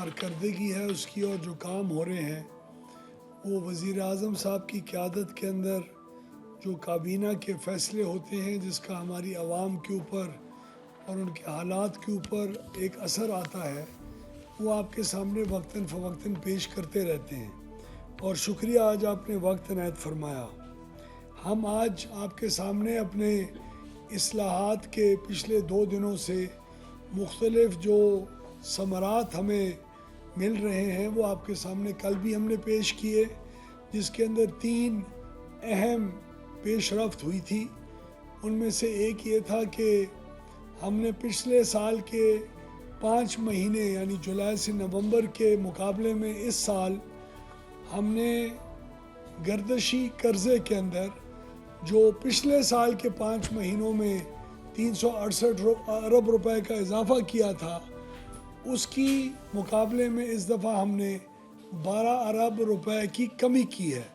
کارکردگی ہے اس کی اور جو کام ہو رہے ہیں وہ وزیر اعظم صاحب کی قیادت کے اندر جو کابینہ کے فیصلے ہوتے ہیں جس کا ہماری عوام کے اوپر اور ان کے حالات کے اوپر ایک اثر آتا ہے وہ آپ کے سامنے وقتاً فوقتاً پیش کرتے رہتے ہیں، اور شکریہ آج آپ نے وقت عنایت فرمایا۔ ہم آج آپ کے سامنے اپنے اصلاحات کے پچھلے 2 دنوں سے مختلف جو ثمرات ہمیں مل رہے ہیں وہ آپ کے سامنے کل بھی ہم نے پیش کیے، جس کے اندر 3 اہم پیش رفت ہوئی تھی۔ ان میں سے ایک یہ تھا کہ ہم نے پچھلے سال کے 5 مہینے یعنی جولائی سے نومبر کے مقابلے میں اس سال ہم نے گردشی قرضے کے اندر جو پچھلے سال کے 5 مہینوں میں 368 ارب روپے کا اضافہ کیا تھا اس کی مقابلے میں اس دفعہ ہم نے 12 ارب روپے کی کمی کی ہے،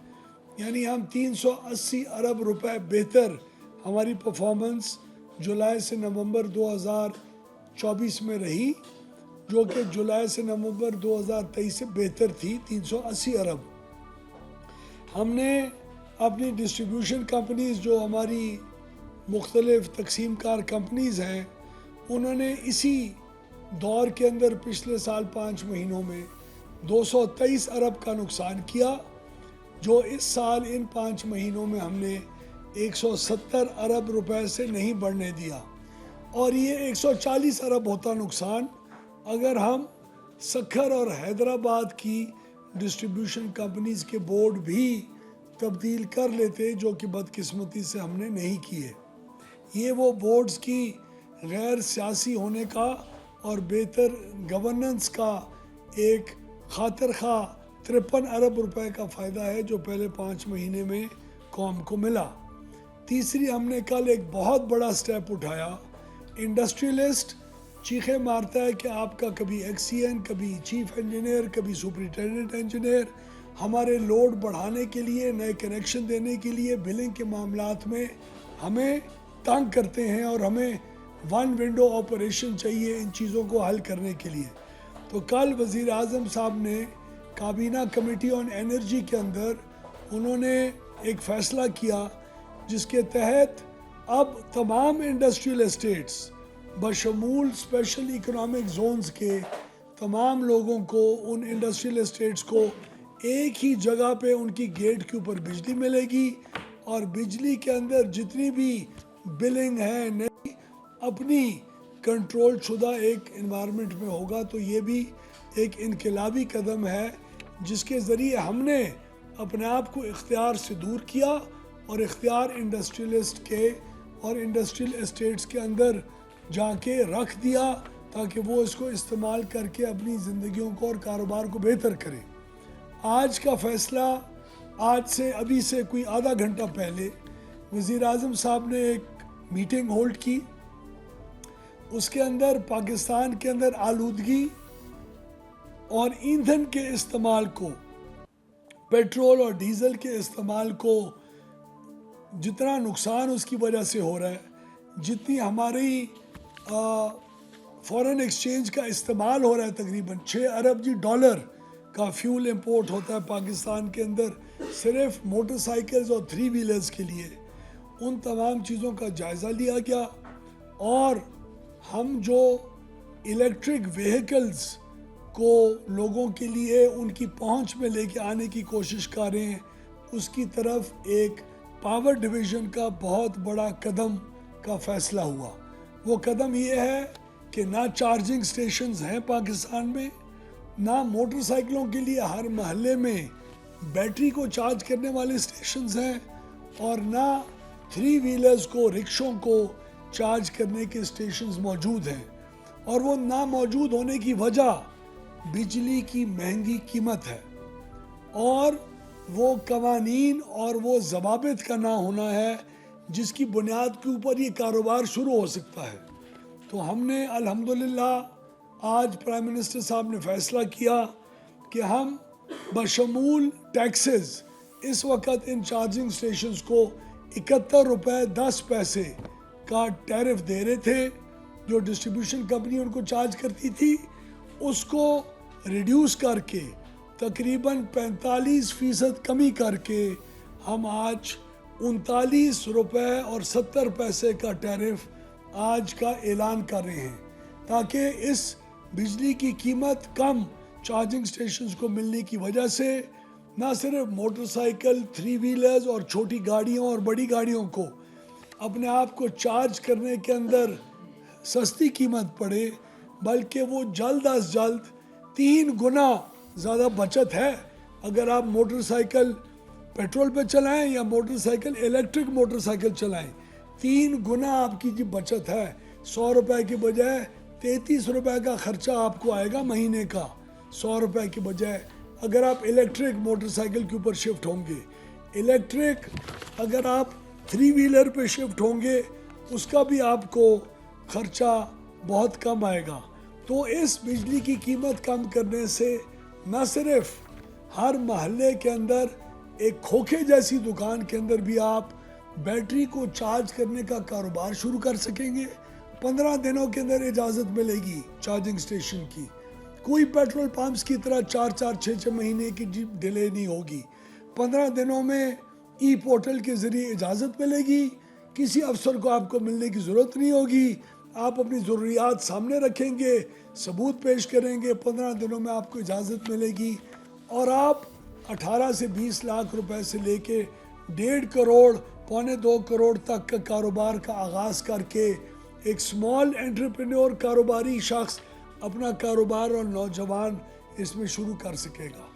یعنی ہم 380 ارب روپے بہتر ہماری پرفارمنس جولائی سے نومبر 2024 میں رہی، جو کہ جولائی سے نومبر 2023 سے بہتر تھی 380 ارب۔ ہم نے اپنی ڈسٹریبیوشن کمپنیز جو ہماری مختلف تقسیم کار کمپنیز ہیں انہوں نے اسی دور کے اندر پچھلے سال 5 مہینوں میں 223 ارب کا نقصان کیا، جو اس سال ان 5 مہینوں میں ہم نے 170 ارب روپے سے نہیں بڑھنے دیا، اور یہ 140 ارب ہوتا نقصان اگر ہم سکھر اور حیدرآباد کی ڈسٹریبیوشن کمپنیز کے بورڈ بھی تبدیل کر لیتے، جو کہ بدقسمتی سے ہم نے نہیں کیے۔ یہ وہ بورڈز کی غیر سیاسی ہونے کا اور بہتر گورننس کا ایک خاطر خواہ 53 ارب روپے کا فائدہ ہے جو پہلے 5 مہینے میں قوم کو ملا۔ تیسری ہم نے کل ایک بہت بڑا سٹیپ اٹھایا۔ انڈسٹریلسٹ چیخیں مارتا ہے کہ آپ کا کبھی ایکس سی این، کبھی چیف انجینئر، کبھی سپرنٹینڈنٹ انجینئر ہمارے لوڈ بڑھانے کے لیے، نئے کنیکشن دینے کے لیے، بلنگ کے معاملات میں ہمیں تنگ کرتے ہیں اور ہمیں 1 ونڈو آپریشن چاہیے ان چیزوں کو حل کرنے کے لیے۔ تو کل وزیر اعظم صاحب نے کابینہ کمیٹی آن انرجی کے اندر انہوں نے ایک فیصلہ کیا جس کے تحت اب تمام انڈسٹریل اسٹیٹس بشمول اسپیشل اکنامک زونز کے تمام لوگوں کو، ان انڈسٹریل اسٹیٹس کو ایک ہی جگہ پہ ان کی گیٹ کے اوپر بجلی ملے گی، اور بجلی کے اندر جتنی بھی بلنگ ہے نئی اپنی کنٹرول شدہ ایک انوائرمنٹ میں ہوگا۔ تو یہ بھی ایک انقلابی قدم ہے جس کے ذریعے ہم نے اپنے آپ کو اختیار سے دور کیا اور اختیار انڈسٹریلسٹ کے اور انڈسٹریل اسٹیٹس کے اندر جا کے رکھ دیا تاکہ وہ اس کو استعمال کر کے اپنی زندگیوں کو اور کاروبار کو بہتر کریں۔ آج کا فیصلہ آج سے ابھی سے کوئی آدھا گھنٹہ پہلے وزیر اعظم صاحب نے ایک میٹنگ ہولڈ کی، اس کے اندر پاکستان کے اندر آلودگی اور ایندھن کے استعمال کو، پیٹرول اور ڈیزل کے استعمال کو جتنا نقصان اس کی وجہ سے ہو رہا ہے، جتنی ہماری فورن ایکسچینج کا استعمال ہو رہا ہے، تقریباً 6 ارب ڈالر کا فیول امپورٹ ہوتا ہے پاکستان کے اندر صرف موٹر سائیکلز اور 3 ویلرز کے لیے، ان تمام چیزوں کا جائزہ لیا گیا، اور ہم جو الیکٹرک ویہیکلز کو لوگوں کے لیے ان کی پہنچ میں لے کے آنے کی کوشش کر رہے ہیں اس کی طرف ایک پاور ڈویژن کا بہت بڑا قدم کا فیصلہ ہوا۔ وہ قدم یہ ہے کہ نہ چارجنگ سٹیشنز ہیں پاکستان میں، نہ موٹر سائیکلوں کے لیے ہر محلے میں بیٹری کو چارج کرنے والے سٹیشنز ہیں، اور نہ 3 ویلرز کو، رکشوں کو چارج کرنے کے سٹیشنز موجود ہیں، اور وہ نہ موجود ہونے کی وجہ بجلی کی مہنگی قیمت ہے، اور وہ قوانین اور وہ ضوابط کا نہ ہونا ہے جس کی بنیاد کے اوپر یہ کاروبار شروع ہو سکتا ہے۔ تو ہم نے الحمدللہ آج پرائم منسٹر صاحب نے فیصلہ کیا کہ ہم بشمول ٹیکسز اس وقت ان چارجنگ سٹیشنز کو 71 روپے 10 پیسے کا ٹیرف دے رہے تھے جو ڈسٹریبیوشن کمپنی ان کو چارج کرتی تھی، اس کو ریڈیوس کر کے تقریباً 45% کمی کر کے ہم آج 39 روپے اور 70 پیسے کا ٹیرف آج کا اعلان کر رہے ہیں، تاکہ اس بجلی کی قیمت کم چارجنگ سٹیشنز کو ملنے کی وجہ سے نہ صرف موٹر سائیکل، 3 ویلرز اور چھوٹی گاڑیوں اور بڑی گاڑیوں کو اپنے آپ کو چارج کرنے کے اندر سستی قیمت پڑے، بلکہ وہ جلد از جلد 3 گنا زیادہ بچت ہے اگر آپ موٹر سائیکل پیٹرول پہ چلائیں یا motor cycle electric motor cycle چلائیں، 3 گنا آپ کی بچت ہے۔ 100 روپے کے بجائے 33 روپے کا خرچہ آپ کو آئے گا مہینے کا، 100 روپے کے بجائے اگر آپ الیکٹرک موٹر سائیکل کے اوپر شفٹ ہوں گے۔ الیکٹرک اگر آپ 3 ویلر پہ شفٹ ہوں گے اس کا بھی آپ کو خرچہ بہت کم آئے گا۔ تو اس بجلی کی قیمت کم کرنے سے نہ صرف ہر محلے کے اندر ایک کھوکھے جیسی دکان کے اندر بھی آپ بیٹری کو چارج کرنے کا کاروبار شروع کر سکیں گے، 15 دنوں کے اندر اجازت ملے گی چارجنگ سٹیشن کی، کوئی پیٹرول پمپس کی طرح 4-6 مہینے کی ڈیلے نہیں ہوگی، 15 دنوں میں ای پورٹل کے ذریعے اجازت ملے گی، کسی افسر کو آپ کو ملنے کی ضرورت نہیں ہوگی، آپ اپنی ضروریات سامنے رکھیں گے، ثبوت پیش کریں گے، 15 دنوں میں آپ کو اجازت ملے گی، اور آپ 18 سے 20 لاکھ روپے سے لے کے 1.5 کروڑ 1.25 کروڑ تک کا کاروبار کا آغاز کر کے ایک سمال انٹرپرینور کاروباری شخص اپنا کاروبار اور نوجوان اس میں شروع کر سکے گا۔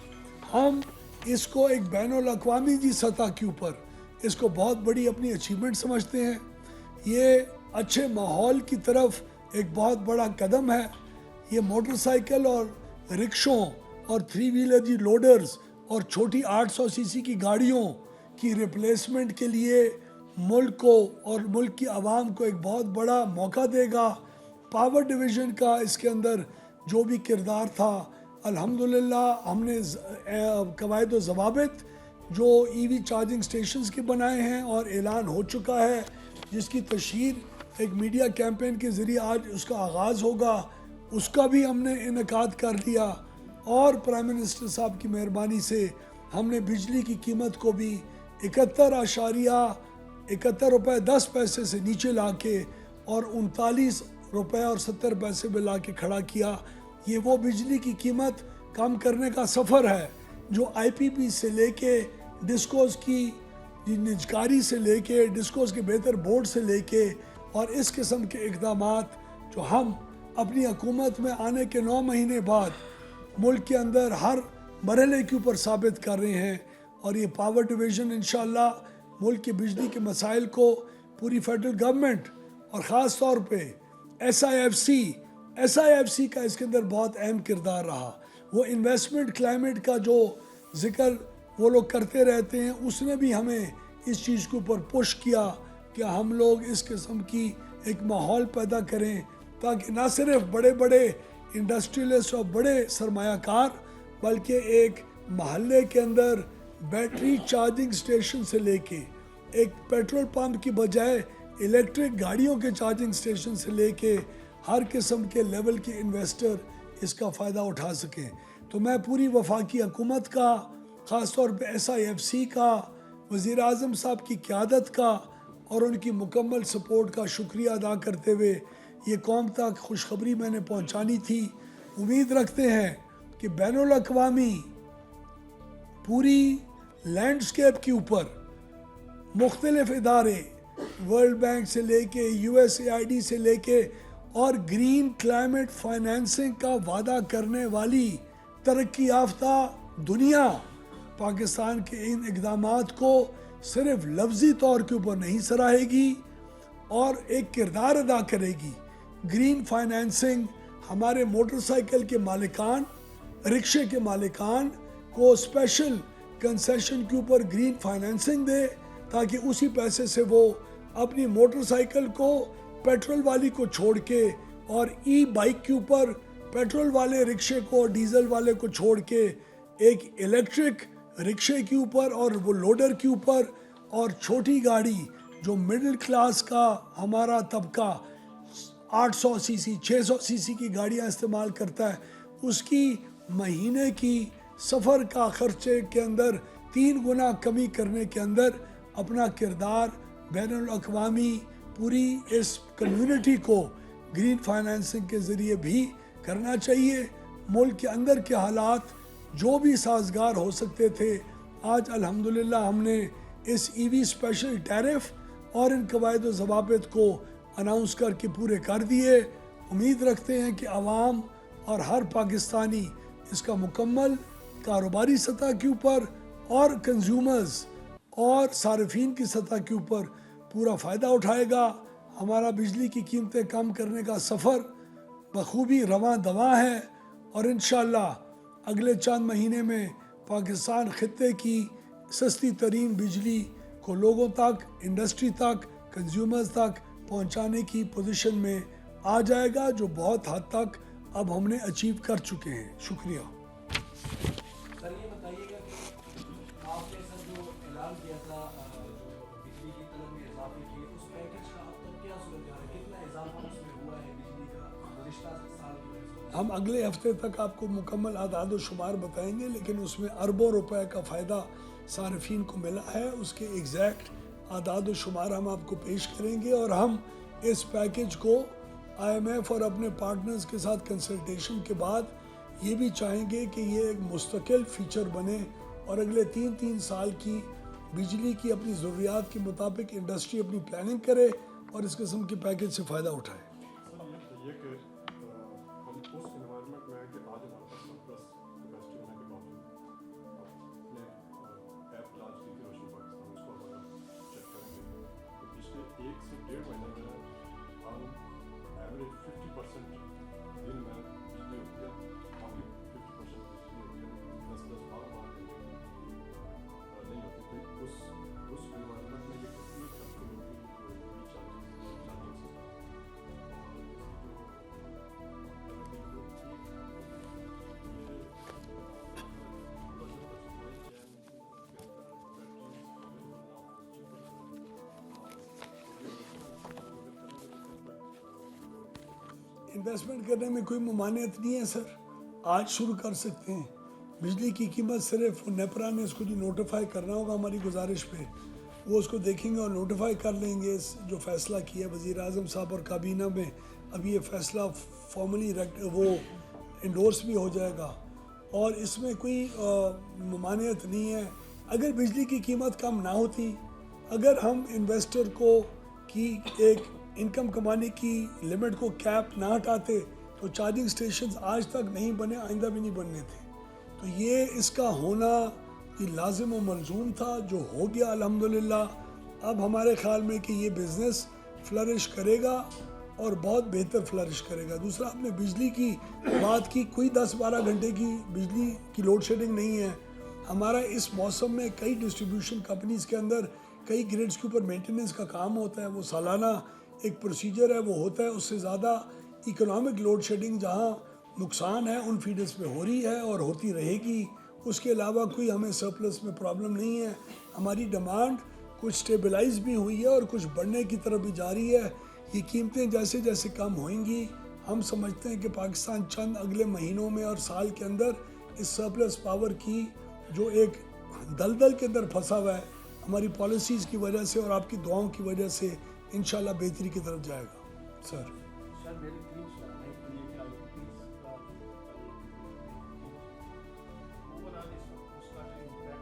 ہم اس کو ایک بین الاقوامی سطح کے اوپر اس کو بہت بڑی اپنی اچیومنٹ سمجھتے ہیں، یہ اچھے ماحول کی طرف ایک بہت بڑا قدم ہے۔ یہ موٹر سائیکل اور رکشوں اور 3 ویلر لوڈرز اور چھوٹی 800 سی سی کی گاڑیوں کی ریپلیسمنٹ کے لیے ملک کو اور ملک کی عوام کو ایک بہت بڑا موقع دے گا۔ پاور ڈویژن کا اس کے اندر جو بھی کردار تھا، الحمدللہ ہم نے قواعد و ضوابط جو ای وی چارجنگ سٹیشنز کے بنائے ہیں اور اعلان ہو چکا ہے، جس کی تشہیر ایک میڈیا کیمپین کے ذریعے آج اس کا آغاز ہوگا، اس کا بھی ہم نے انعقاد کر دیا، اور پرائم منسٹر صاحب کی مہربانی سے ہم نے بجلی کی قیمت کو بھی 71.71 روپے 10 پیسے سے نیچے لا کے اور 39 روپے اور 70 پیسے میں لا کے کھڑا کیا۔ یہ وہ بجلی کی قیمت کم کرنے کا سفر ہے جو آئی پی پی سے لے کے ڈسکوز کی نجکاری سے لے کے ڈسکوز کے بہتر بورڈ سے لے کے اور اس قسم کے اقدامات جو ہم اپنی حکومت میں آنے کے 9 مہینے بعد ملک کے اندر ہر مرحلے کے اوپر ثابت کر رہے ہیں، اور یہ پاور ڈویژن انشاءاللہ ملک کے بجلی کے مسائل کو پوری فیڈرل گورنمنٹ اور خاص طور پہ ایس آئی ایف سی کا اس کے اندر بہت اہم کردار رہا۔ وہ انویسٹمنٹ کلائمیٹ کا جو ذکر وہ لوگ کرتے رہتے ہیں، اس نے بھی ہمیں اس چیز کے اوپر پش کیا کہ ہم لوگ اس قسم کی ایک ماحول پیدا کریں تاکہ نہ صرف بڑے بڑے انڈسٹریلسٹ اور بڑے سرمایہ کار، بلکہ ایک محلے کے اندر بیٹری چارجنگ سٹیشن سے لے کے ایک پیٹرول پمپ کی بجائے الیکٹرک گاڑیوں کے چارجنگ سٹیشن سے لے کے ہر قسم کے لیول کے انویسٹر اس کا فائدہ اٹھا سکیں۔ تو میں پوری وفاقی حکومت کا، خاص طور پہ ایس آئی ایف سی کا، وزیر اعظم صاحب کی قیادت کا اور ان کی مکمل سپورٹ کا شکریہ ادا کرتے ہوئے یہ قوم تک خوشخبری میں نے پہنچانی تھی۔ امید رکھتے ہیں کہ بین الاقوامی پوری لینڈسکیپ کے اوپر مختلف ادارے، ورلڈ بینک سے لے کے U S A I D سے لے کے اور گرین کلائمیٹ فائنینسنگ کا وعدہ کرنے والی ترقی یافتہ دنیا پاکستان کے ان اقدامات کو صرف لفظی طور کے اوپر نہیں سراہے گی اور ایک کردار ادا کرے گی۔ گرین فائنینسنگ ہمارے موٹر سائیکل کے مالکان، رکشے کے مالکان کو اسپیشل کنسیشن کے اوپر گرین فائنینسنگ دے تاکہ اسی پیسے سے وہ اپنی موٹر سائیکل کو پیٹرول والی کو چھوڑ کے اور ای بائک کے اوپر پیٹرول والے رکشے کو، ڈیزل والے کو چھوڑ کے ایک الیکٹرک رکشے کے اوپر اور وہ لوڈر کے اوپر اور چھوٹی گاڑی جو مڈل کلاس کا ہمارا طبقہ 800 سی سی 600 سی سی کی گاڑیاں استعمال کرتا ہے، اس کی مہینے کی سفر کا خرچے کے اندر 3 گنا کمی کرنے کے اندر اپنا کردار بین الاقوامی پوری اس کمیونٹی کو گرین فائنانسنگ کے ذریعے بھی کرنا چاہیے. ملک کے اندر کے حالات جو بھی سازگار ہو سکتے تھے آج الحمدللہ ہم نے اس ای وی اسپیشل ٹیرف اور ان قواعد و ضوابط کو اناؤنس کر کے پورے کر دیے. امید رکھتے ہیں کہ عوام اور ہر پاکستانی اس کا مکمل کاروباری سطح کے اوپر اور کنزیومرز اور صارفین کی سطح کے اوپر پورا فائدہ اٹھائے گا. ہمارا بجلی کی قیمتیں کم کرنے کا سفر بخوبی رواں دواں ہے اور انشاءاللہ اگلے چند مہینے میں پاکستان خطے کی سستی ترین بجلی کو لوگوں تک، انڈسٹری تک، کنزیومرز تک پہنچانے کی پوزیشن میں آ جائے گا، جو بہت حد تک اب ہم نے اچیو کر چکے ہیں. شکریہ. سر یہ بتائیے گا کہ آپ نے سر جو اعلان کیا تھا جو بجلی کی طلب میں اضافے کی، اس پیکج کا اب تک کیا صورتحال ہے؟ کتنا اضافہ اس میں ہوا ہے بجلی کا گزشتہ سال کی وجہ سے؟ ہم اگلے ہفتے تک آپ کو مکمل اعداد و شمار بتائیں گے، لیکن اس میں اربوں روپے کا فائدہ صارفین کو ملا ہے. اس کے ایگزیکٹ اعداد و شمار ہم آپ کو پیش کریں گے اور ہم اس پیکج کو آئی ایم ایف اور اپنے پارٹنرز کے ساتھ کنسلٹیشن کے بعد یہ بھی چاہیں گے کہ یہ ایک مستقل فیچر بنے اور اگلے 3 سال کی بجلی کی اپنی ضروریات کے مطابق انڈسٹری اپنی پلاننگ کرے اور اس قسم کے پیکج سے فائدہ اٹھائے. یہ کہ ہم اس انوائرمنٹ میں ہیں کہ آج ہمارے پاس سرپلس کیپیسٹی ہونے کے باوجود اپنے ایپ لانچ کی تھی روشن پاکستان، اس کو اگر چیک کریں گے تو پچھلے 1 سے 1.5 مہینے میں ہم ایوریج 50% دن میں بجلی ہوتی ہے، only 50% بجلی ہوتی ہے، 10 بار نہیں ہوتی. تو اس انوائرمنٹ میں یہ کتنی کنٹرول ہوگی چارجنگ سے. انویسٹمنٹ کرنے میں کوئی ممانعت نہیں ہے سر، آج شروع کر سکتے ہیں. بجلی کی قیمت صرف نیپرا نے اس کو جو نوٹیفائی کرنا ہوگا ہماری گزارش پہ وہ اس کو دیکھیں گے اور نوٹیفائی کر لیں گے. جو فیصلہ کیا وزیر اعظم صاحب اور کابینہ میں ابھی یہ فیصلہ فارملی وہ انڈورس بھی ہو جائے گا اور اس میں کوئی ممانعت نہیں ہے. اگر بجلی کی قیمت کم نہ ہوتی، اگر ہم انویسٹر کو کی ایک انکم کمانے کی لمٹ کو کیپ نہ ہٹاتے تو چارجنگ سٹیشنز آج تک نہیں بنے، آئندہ بھی نہیں بننے تھے. تو یہ اس کا ہونا یہ لازم و ملزوم تھا، جو ہو گیا الحمدللہ. اب ہمارے خیال میں کہ یہ بزنس فلرش کرے گا اور بہت بہتر فلرش کرے گا. دوسرا آپ نے بجلی کی بات کی، کوئی 10-12 گھنٹے کی بجلی کی لوڈ شیڈنگ نہیں ہے. ہمارا اس موسم میں کئی ڈسٹریبیوشن کمپنیز کے اندر کئی گریڈز کے اوپر مینٹیننس کا کام ہوتا ہے، وہ سالانہ ایک پروسیجر ہے وہ ہوتا ہے. اس سے زیادہ اکنامک لوڈ شیڈنگ جہاں نقصان ہے ان فیڈرز پہ ہو رہی ہے اور ہوتی رہے گی. اس کے علاوہ کوئی ہمیں سرپلس میں پرابلم نہیں ہے. ہماری ڈیمانڈ کچھ سٹیبلائز بھی ہوئی ہے اور کچھ بڑھنے کی طرف بھی جاری ہے. یہ قیمتیں جیسے جیسے کم ہوئیں گی ہم سمجھتے ہیں کہ پاکستان چند اگلے مہینوں میں اور سال کے اندر اس سرپلس پاور کی جو ایک دلدل کے اندر پھنسا ہوا ہے ہماری پالیسیز کی وجہ سے اور آپ کی دعاؤں کی وجہ سے انشاءاللہ بہتری کی طرف جائے گا. سر سر میری 3 سوال ہے کہ یہ آئی پی پیز کا اوورآل اس کا جو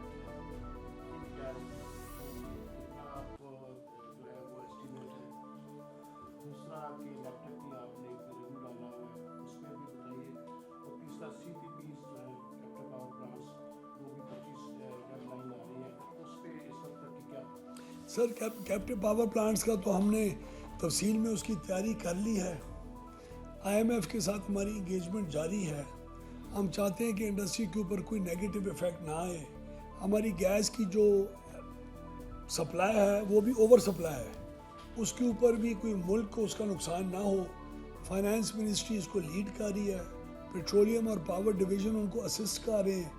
امپیکٹ ہے کیا کتنا آپ جو ہے وہ اسٹیمیٹ ہے. دوسرا آپ کی الیکٹرک کی آپ نے ایک ریویو ڈالا ہوا ہے اس میں بھی بتائیے. اور تیسرا سی پی پیز جو ہے کیپٹن پاور پلانٹس وہ بھی 25 ڈیڈ لائن آ رہی ہے، اس پہ اس وقت تک کی کیا؟ سر کیپٹن پاور پلانٹس کا تو ہم نے تفصیل میں اس کی تیاری کر لی ہے. آئی ایم ایف کے ساتھ ہماری انگیجمنٹ جاری ہے. ہم چاہتے ہیں کہ انڈسٹری کے اوپر کوئی نیگیٹو ایفیکٹ نہ آئے. ہماری گیس کی جو سپلائی ہے وہ بھی اوور سپلائی ہے، اس کے اوپر بھی کوئی ملک کو اس کا نقصان نہ ہو. فائنانس منسٹری اس کو لیڈ کر رہی ہے، پیٹرولیم اور پاور ڈویژن ان کو اسسٹ کر رہے ہیں.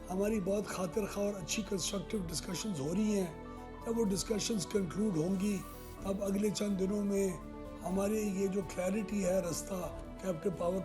ہماری بہت خاطر خواہ اور اچھی کنسٹرکٹیو ڈسکشنز ہو رہی ہیں. جب وہ ڈسکشنز کنکلوڈ ہوں گی تب اگلے چند دنوں میں ہمارے یہ جو کلیئرٹی ہے رستہ captain power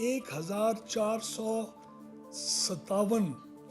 1457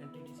NTDC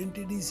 NTDC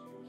CEOs